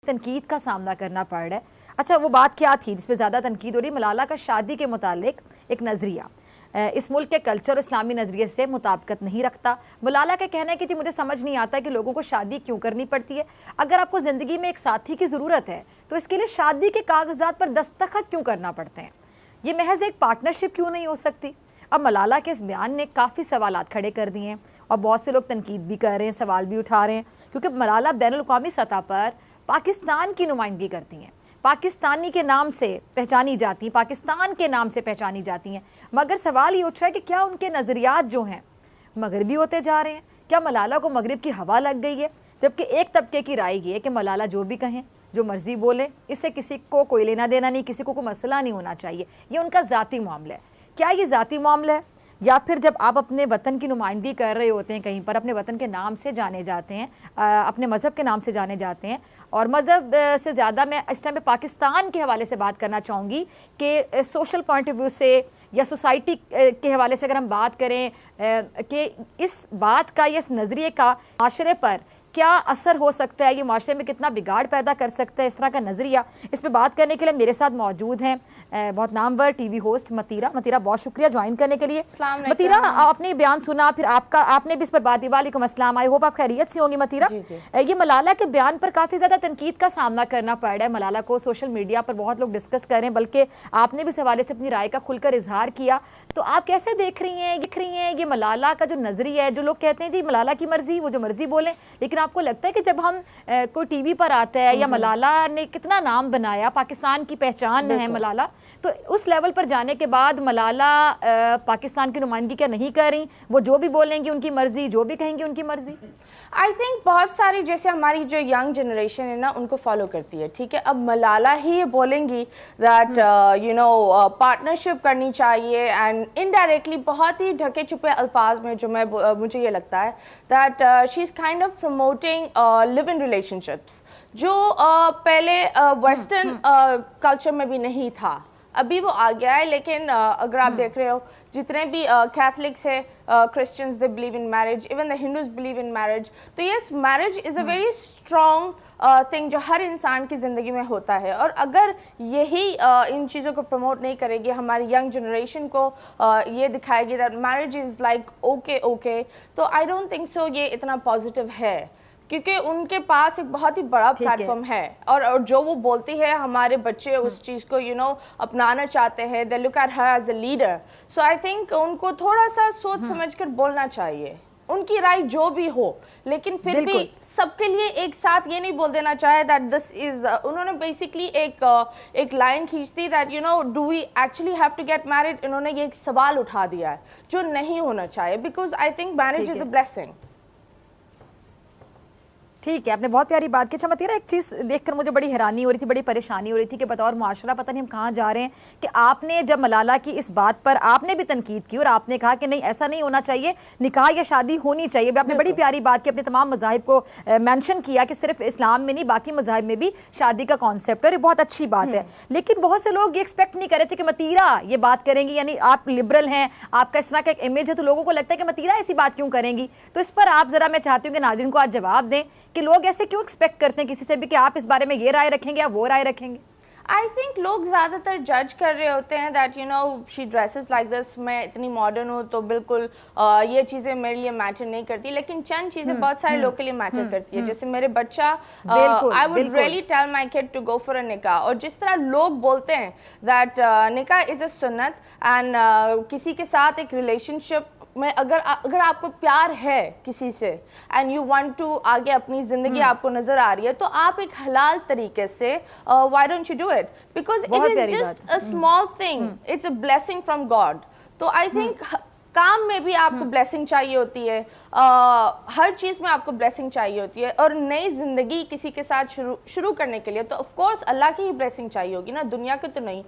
تنقید کا سامنا کرنا پڑ رہا ہے. اچھا وہ بات کیا تھی جس پہ زیادہ تنقید ہو رہی ہے؟ ملالہ کا شادی کے متعلق ایک نظریہ اس ملک کے کلچر اور اسلامی نظریے سے مطابقت نہیں رکھتا. ملالہ کا کہنا ہے کہ جی مجھے سمجھ نہیں آتا کہ لوگوں کو شادی کیوں کرنی پڑتی ہے. اگر آپ کو زندگی میں ایک ساتھی کی ضرورت ہے تو اس کے لیے شادی کے کاغذات پر دستخط کیوں کرنا پڑتے ہیں؟ یہ محض ایک پارٹنرشپ کیوں نہیں ہو سکتی؟ اب ملالہ کے اس بیان نے کافی سوالات کھڑے کر دیے ہیں اور بہت سے لوگ تنقید بھی کر رہے ہیں, سوال بھی اٹھا رہے ہیں, کیونکہ ملالہ بین الاقوامی سطح پر پاکستان کی نمائندگی کرتی ہیں, پاکستانی کے نام سے پہچانی جاتی ہیں, پاکستان کے نام سے پہچانی جاتی ہیں. مگر سوال یہ اٹھ رہا ہے کہ کیا ان کے نظریات جو ہیں مغربی ہوتے جا رہے ہیں؟ کیا ملالہ کو مغرب کی ہوا لگ گئی ہے؟ جبکہ ایک طبقے کی رائے یہ ہے کہ ملالہ جو بھی کہیں, جو مرضی بولے, اس سے کسی کو کوئی لینا دینا نہیں, کسی کو کوئی مسئلہ نہیں ہونا چاہیے. یہ ان کا ذاتی معاملہ ہے. کیا یہ ذاتی معاملہ ہے یا پھر جب آپ اپنے وطن کی نمائندگی کر رہے ہوتے ہیں کہیں پر, اپنے وطن کے نام سے جانے جاتے ہیں, اپنے مذہب کے نام سے جانے جاتے ہیں, اور مذہب سے زیادہ میں اس ٹائم پہ پاکستان کے حوالے سے بات کرنا چاہوں گی کہ سوشل پوائنٹ آف ویو سے یا سوسائٹی کے حوالے سے اگر ہم بات کریں کہ اس بات کا یا اس نظریے کا معاشرے پر کیا اثر ہو سکتا ہے, یہ معاشرے میں کتنا بگاڑ پیدا کر سکتا ہے اس طرح کا نظریہ, اس پہ بات کرنے کے لیے میرے ساتھ موجود ہیں بہت نامور ٹی وی ہوسٹ متیرہ. متیرہ بہت شکریہ جوائن کرنے کے لیے. متیرہ آپ نے بیان سنا, پھر آپ نے بھی اس پر بات دی. وعلیکم السلام, آئی ہوپ آپ خیریت سے ہوں گی. متیرہ, یہ ملالہ کے بیان پر کافی زیادہ تنقید کا سامنا کرنا پڑ رہا ہے. ملالہ کو سوشل میڈیا پر بہت لوگ ڈسکس کر رہے ہیں, بلکہ آپ نے بھی اس حوالے سے اپنی رائے کا کھل کر اظہار کیا. تو آپ کیسے دیکھ رہی ہیں یہ ملالہ کا جو نظریہ ہے؟ جو لوگ کہتے ہیں جی ملالہ کی مرضی, وہ جو مرضی بولیں, لیکن آپ کو لگتا ہے کہ جب ہم کوئی ٹی وی پر آتا ہے یا ملالہ نے کتنا نام بنایا, پاکستان کی پہچان ہے ملالہ, تو اس لیول پر جانے کے بعد ملالہ پاکستان کی نمائندگی کیا نہیں کر رہی؟ وہ جو بھی بولیں گی ان کی مرضی, جو بھی کہیں گی ان کی مرضی. آئی تھنک بہت ساری جیسے ہماری جو ینگ جنریشن ہے نا ان کو فالو کرتی ہے, ٹھیک ہے. اب ملالہ ہی یہ بولیں گی دیٹ پارٹنرشپ کرنی چاہیے, اینڈ انڈائریکٹلی بہت ہی ڈھکے چھپے الفاظ میں جو مجھے یہ لگتا ہے that she is kind of promoting live in relationships, جو پہلے ویسٹرن کلچر میں بھی نہیں تھا, ابھی وہ آ گیا ہے. لیکن اگر آپ دیکھ رہے ہو جتنے بھی کیتھلکس ہے, Christians they believe in marriage, even the Hindus believe in marriage. تو yes, marriage is a very strong thing جو ہر انسان کی زندگی میں ہوتا ہے, اور اگر یہی ان چیزوں کو پروموٹ نہیں کرے گی, ہماری ینگ جنریشن کو یہ دکھائے گی that marriage is like okay, تو آئی ڈونٹ تھنک سو یہ اتنا پازیٹیو ہے, کیونکہ ان کے پاس ایک بہت ہی بڑا پلیٹ فارم ہے, اور جو وہ بولتی ہے ہمارے بچے اس چیز کو اپنانا چاہتے ہیں. They look at her as a leader. So I think ان کو تھوڑا سا سوچ سمجھ کر بولنا چاہیے, ان کی رائے جو بھی ہو, لیکن پھر بھی سب کے لیے ایک ساتھ یہ نہیں بول دینا چاہے دیٹ دس از. انہوں نے بیسکلی ایک لائن کھینچتی that do we actually have to get married. انہوں نے یہ ایک سوال اٹھا دیا ہے جو نہیں ہونا چاہیے, because I think marriage is a blessing. ٹھیک ہے, آپ نے بہت پیاری بات کی. اچھا متیرہ, ایک چیز دیکھ کر مجھے بڑی حیرانی ہو رہی تھی, بڑی پریشانی ہو رہی تھی کہ بطور معاشرہ پتہ نہیں ہم کہاں جا رہے ہیں, کہ آپ نے جب ملالہ کی اس بات پر آپ نے بھی تنقید کی اور آپ نے کہا کہ نہیں ایسا نہیں ہونا چاہیے, نکاح یا شادی ہونی چاہیے. آپ نے بڑی پیاری بات کی, اپنے تمام مذاہب کو مینشن کیا کہ صرف اسلام میں نہیں باقی مذاہب میں بھی شادی کا کانسیپٹ ہے, اور یہ بہت اچھی بات ہے. لیکن بہت سے لوگ یہ ایکسپیکٹ نہیں کر رہے تھے کہ متیرہ یہ بات کریں گی, یعنی آپ لبرل ہیں, آپ کا اس طرح کا ایک امیج ہے, تو لوگوں کو لگتا ہے کہ متیرہ ایسی بات کیوں کریں گی. تو اس پر آپ ذرا, میں چاہتی ہوں کہ ناظرین کو آج جواب دیں کہ لوگ ایسے کیوں ایکسپیکٹ کرتے ہیں کسی سے بھی کہ آپ اس بارے میں یہ رائے رکھیں گے یا وہ رائے رکھیں گے. آئی تھنک لوگ زیادہ تر جج کر رہے ہوتے ہیں that she dresses like this, میں اتنی ماڈرن ہوں تو بالکل یہ چیزیں میرے لیے میٹر نہیں کرتی, لیکن چند چیزیں بہت سارے لوگ کے لیے میٹر کرتی ہے. جیسے میرے بچہ, I would really tell my kid to go for a نکاح. اور جس طرح لوگ بولتے ہیں دیٹ نکاح از اے سنت, اینڈ کسی کے ساتھ ایک ریلیشن شپ میں اگر آپ کو پیار ہے کسی سے اینڈ یو وانٹ ٹو آگے اپنی زندگی آپ کو نظر آ رہی ہے, تو آپ ایک حلال طریقے سے why don't you do it, because it is just a small thing, it's a blessing from God. تو آئی تھنک کام میں بھی آپ کو بلیسنگ چاہیے ہوتی ہے, ہر چیز میں آپ کو بلیسنگ چاہیے ہوتی ہے, اور نئی زندگی کسی کے ساتھ شروع کرنے کے لیے تو آف کورس اللہ کی ہی بلیسنگ چاہیے ہوگی نا, دنیا کی تو نہیں.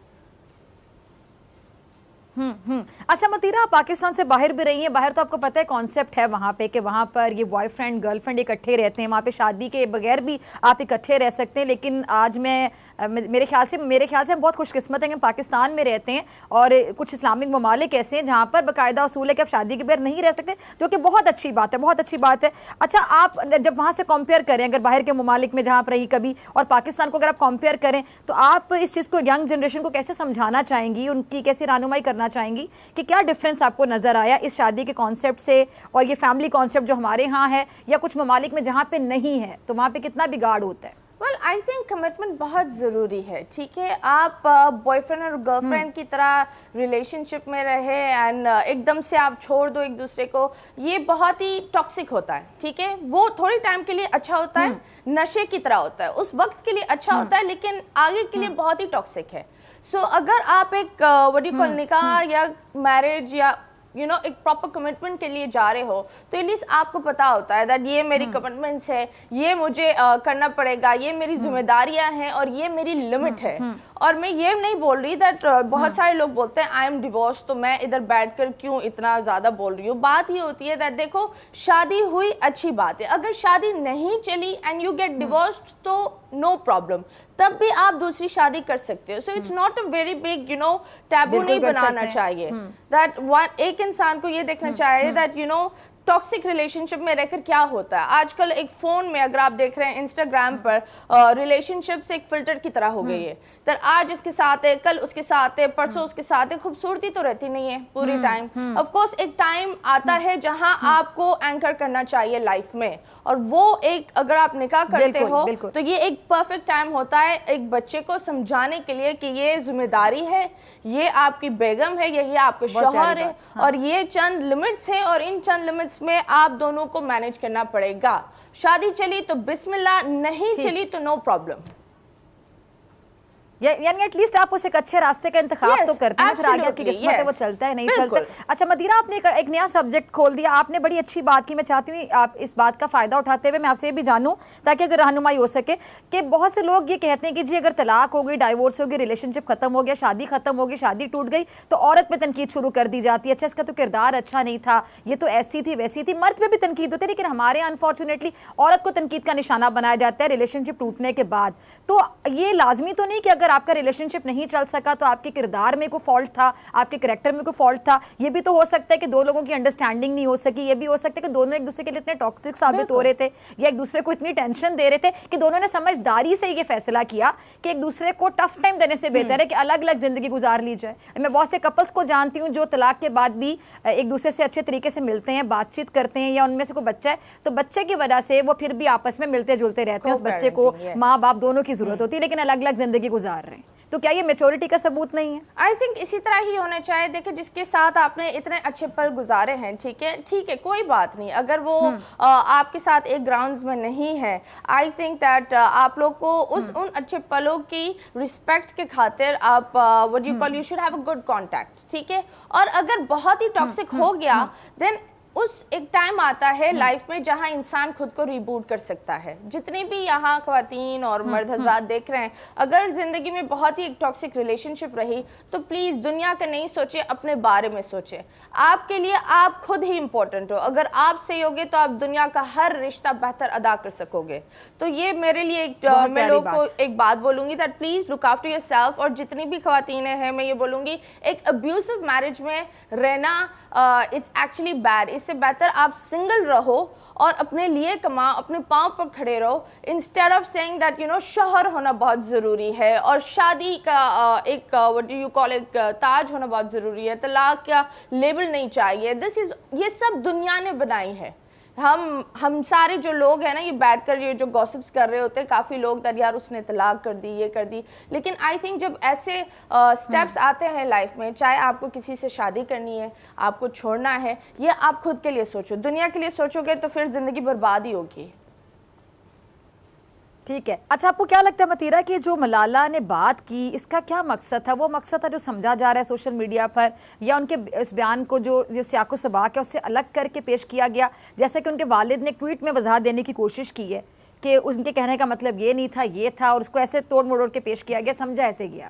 اچھا متیرہ، آپ پاکستان سے باہر بھی رہی ہیں، باہر تو آپ کو پتہ ہے کانسیپٹ ہے وہاں پہ کہ وہاں پر یہ بوائے فرینڈ گرل فرینڈ اکٹھے رہتے ہیں، وہاں پہ شادی کے بغیر بھی آپ اکٹھے رہ سکتے ہیں. لیکن آج میرے خیال سے ہم بہت خوش قسمت ہیں کہ پاکستان میں رہتے ہیں، اور کچھ اسلامک ممالک ایسے ہیں جہاں پر باقاعدہ اصول ہے کہ آپ شادی کے بغیر نہیں رہ سکتے، جو کہ بہت اچھی بات ہے، بہت اچھی بات ہے. اچھا، آپ جب وہاں سے کمپیئر کریں، اگر باہر کے ممالک میں جہاں پر رہی کبھی اور پاکستان کو اگر آپ کمپیئر کریں، تو آپ اس چیز کو ینگ جنریشن کو کیسے سمجھانا چاہیں گی، ان کی کیسے رہنمائی کرنا چاہیں گی کہ کیا ڈفرینس آپ کو نظر آیا اس شادی کے کانسیپٹ سے اور یہ فیملی کانسیپٹ جو ہمارے ہاں ہے یا کچھ ممالک میں جہاں پہ نہیں ہے، تو وہاں پہ کتنا بگاڑ ہوتا ہے؟ ویل آئی تھنک کمٹمنٹ بہت ضروری ہے. ٹھیک ہے، آپ بوائے فرینڈ اور گرل فرینڈ کی طرح ریلیشن شپ میں رہے اینڈ ایک دم سے آپ چھوڑ دو ایک دوسرے کو، یہ بہت ہی ٹاکسک ہوتا ہے. ٹھیک ہے، وہ تھوڑی ٹائم کے لیے اچھا ہوتا ہے، نشے کی طرح ہوتا ہے، اس وقت کے لیے اچھا ہوتا ہے، لیکن آگے کے لیے بہت ہی ٹاکسک ہے. سو اگر آپ ایک what do you call نکاح یا میرج یا ایک پراپر کمٹمنٹ کے لیے جا رہے ہو، تو ایٹ لیسٹ آپ کو پتا ہوتا ہے دیٹ یہ میری کمٹمنٹس ہے، یہ مجھے کرنا پڑے گا، یہ میری ذمہ داریاں ہیں اور یہ میری لمٹ ہے. اور میں یہ نہیں بول رہی دیٹ بہت سارے لوگ بولتے ہیں آئی ایم ڈیورس، تو میں ادھر بیٹھ کر کیوں اتنا زیادہ بول رہی ہوں. بات یہ ہوتی ہے دیٹ دیکھو، شادی ہوئی اچھی بات ہے، اگر شادی نہیں چلی اینڈ یو گیٹ ڈیورسڈ تو نو پرابلم، تب بھی آپ دوسری شادی کر سکتے ہو. So it's not a very big taboo نہیں بنانا چاہیے. دیٹ ایک انسان کو یہ دیکھنا چاہیے دیٹ ٹاکسک ریلیشن شپ میں رہ کر کیا ہوتا ہے. آج کل ایک فون میں اگر آپ دیکھ رہے ہیں انسٹاگرام پر ریلیشن شپ سے ایک فلٹر کی طرح ہو گئی ہے. آج اس کے ساتھ ہے، کل اس کے ساتھ ہے، پرسوں اس کے ساتھ ہے. خوبصورتی تو رہتی نہیں ہے پوری ٹائم. آف کورس ایک ٹائم آتا ہے جہاں آپ کو اینکر کرنا چاہیے لائف میں، اور وہ ایک اگر آپ نکاح کرتے ہو تو یہ ایک پرفیکٹ ٹائم ہوتا ہے ایک بچے کو سمجھانے کے لیے کہ یہ ذمہ داری ہے، یہ آپ کی بیگم ہے یا یہ آپ کے شوہر ہے، اور یہ چند لمٹس ہیں اور ان چند لمٹس میں آپ دونوں کو مینج کرنا پڑے گا. شادی چلی تو بسم اللہ، نہیں چلی تو نو پرابلم. یعنی ایٹ لیسٹ آپ اسے ایک اچھے راستے کا انتخاب تو کرتے ہیں، پھر آگے آپ کی قسمت ہے وہ چلتا ہے نہیں چلتا. اچھا مدیرہ، آپ نے ایک نیا سبجیکٹ کھول دیا، آپ نے بڑی اچھی بات کی. میں چاہتی ہوں آپ اس بات کا فائدہ اٹھاتے ہوئے میں آپ سے یہ بھی جانوں تاکہ اگر رہنمائی ہو سکے کہ بہت سے لوگ یہ کہتے ہیں کہ جی اگر طلاق ہو گئی، ڈائیورس ہو گئی، ریلیشن شپ ختم ہو گیا، شادی ختم ہو گئی، شادی ٹوٹ گئی، تو عورت پہ تنقید شروع کر دی جاتی ہے. اچھا اس کا تو کردار اچھا نہیں تھا، یہ تو ایسی تھی ویسی تھی. مرد پہ بھی تنقید ہوتی ہے، لیکن ہمارے انفارچونیٹلی عورت کو تنقید کا نشانہ بنایا جاتا ہے ریلیشن شپ ٹوٹنے کے بعد. تو یہ لازمی تو نہیں کہ اگر آپ کا ریلیشن شپ نہیں چل سکا تو آپ کے کردار میں کوئی فالٹ تھا، آپ کے کریکٹر میں کوئی فالٹ تھا. یہ بھی تو ہو سکتا ہے کہ دو لوگوں کی انڈرسٹینڈنگ نہیں ہو سکی. یہ بھی ہو سکتا ہے کہ دونوں ایک دوسرے کے لیے اتنے ٹاکسک ثابت ہو رہے تھے یا ایک دوسرے کو اتنی ٹینشن دے رہے تھے کہ دونوں نے سمجھداری سے یہ فیصلہ کیا کہ ایک دوسرے کو ٹف ٹائم دینے سے بہتر ہے کہ الگ الگ زندگی گزار لی جائے. میں بہت سے کپلس کو جانتی ہوں جو طلاق کے بعد بھی ایک دوسرے سے اچھے طریقے سے ملتے ہیں، بات چیت کرتے ہیں، یا ان میں سے کوئی بچہ ہے تو بچے کی وجہ سے وہ پھر بھی آپس میں ملتے جلتے رہتے ہیں. اس بچے کو ماں باپ دونوں کی ضرورت ہوتی ہے، لیکن الگ الگ زندگی گزار رہے ہیں. تو کیا یہ میچورٹی کا ثبوت نہیں ہے؟ آئی تھنک اسی طرح ہی ہونا چاہیے. دیکھیں جس کے ساتھ آپ نے اتنے اچھے پل گزارے ہیں، ٹھیک ہے کوئی بات نہیں. اگر وہ آپ کے ساتھ ایک گراؤنڈز میں نہیں ہے، آئی تھنک دیٹ آپ لوگ کو ان اچھے پلوں کی رسپیکٹ کے خاطر آپ what you call you should have a good contact. ٹھیک ہے، اور اگر بہت ہی ٹاکسک ہو گیا دین اس ایک ٹائم آتا ہے لائف میں جہاں انسان خود کو ریبوٹ کر سکتا ہے. جتنے بھی یہاں خواتین اور مرد حضرات دیکھ رہے ہیں، اگر زندگی میں بہت ہی ایک ٹاکسک ریلیشن شپ رہی تو پلیز دنیا کا نہیں سوچے، اپنے بارے میں سوچے. آپ کے لیے آپ خود ہی امپورٹنٹ ہو. اگر آپ صحیح ہوگے تو آپ دنیا کا ہر رشتہ بہتر ادا کر سکو گے. تو یہ میرے لیے میں لوگ کو ایک بات بولوں گی that please look after yourself. اور جتنی بھی خواتینیں ہیں میں یہ بولوں گی ایک ابیوسو میرج میں رہنا اٹس ایکچولی بیڈ. اس سے بہتر آپ سنگل رہو اور اپنے لیے کماؤ، اپنے پاؤں پر کھڑے رہو، انسٹیڈ آف سیئنگ دیٹ شوہر ہونا بہت ضروری ہے اور شادی کا ایک what do you call ایک تاج ہونا بہت ضروری ہے، طلاق کا لیبل نہیں چاہیے. یہ سب دنیا نے بنائی ہے. ہم سارے جو لوگ ہیں نا یہ بیٹھ کر یہ جو گوسپس کر رہے ہوتے ہیں کافی لوگ یار اس نے طلاق کر دی، یہ کر دی. لیکن آئی تھنک جب ایسے سٹیپس آتے ہیں لائف میں، چاہے آپ کو کسی سے شادی کرنی ہے، آپ کو چھوڑنا ہے، یہ آپ خود کے لیے سوچو. دنیا کے لیے سوچو گے تو پھر زندگی برباد ہی ہوگی. ٹھیک ہے. اچھا آپ کو کیا لگتا ہے متیرہ کہ جو ملالہ نے بات کی اس کا کیا مقصد تھا؟ وہ مقصد تھا جو سمجھا جا رہا ہے سوشل میڈیا پر، یا ان کے اس بیان کو جو سیاق و سباق ہے اس سے الگ کر کے پیش کیا گیا، جیسا کہ ان کے والد نے ایک ٹویٹ میں وضاحت دینے کی کوشش کی ہے کہ ان کے کہنے کا مطلب یہ نہیں تھا، یہ تھا، اور اس کو ایسے توڑ مروڑ کے پیش کیا گیا، سمجھا ایسے گیا؟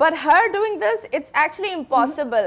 but her doing this it's actually impossible.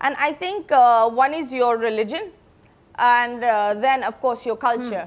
and I think one is your religion and then of course your culture.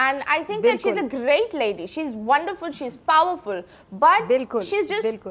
And I think that she's a great lady. She's wonderful. She's powerful. But she's just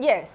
Yes.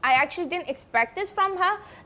I actually didn't expect this from her,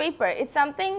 paper. It's something.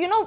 you know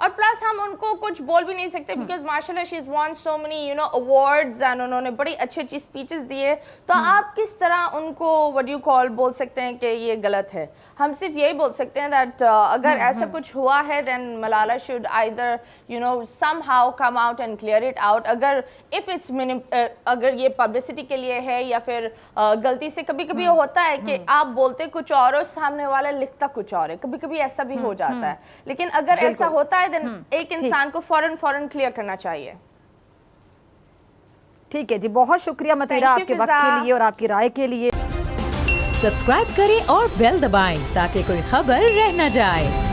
اور plus ہم ان کو کچھ بول بھی نہیں سکتے because ماشاء اللہ she is won so many you know awards and انہوں نے بڑی اچھی اچھی اسپیچز دیے. تو آپ کس طرح ان کو وٹ یو کال بول سکتے ہیں کہ یہ غلط ہے؟ ہم صرف یہی بول سکتے ہیں دیٹ اگر ایسا کچھ ہوا ہے then Malala should either you know somehow come out and clear it out. اگر اف اٹس اگر یہ پبلسٹی کے لیے ہے یا پھر غلطی سے کبھی کبھی ہوتا ہے کہ آپ بولتے کچھ اور سامنے والا لکھتا کچھ اور ہے, کبھی کبھی ایسا بھی ہو جاتا ہے. لیکن اگر ایسا ہوتا ہے دین ایک انسان کو فوراً کلیئر کرنا چاہیے. ٹھیک ہے جی, بہت شکریہ متیرہ آپ کے وقت کے لیے اور آپ کی رائے کے لیے. سبسکرائب کریں اور بیل دبائیں تاکہ کوئی خبر رہ نہ جائے.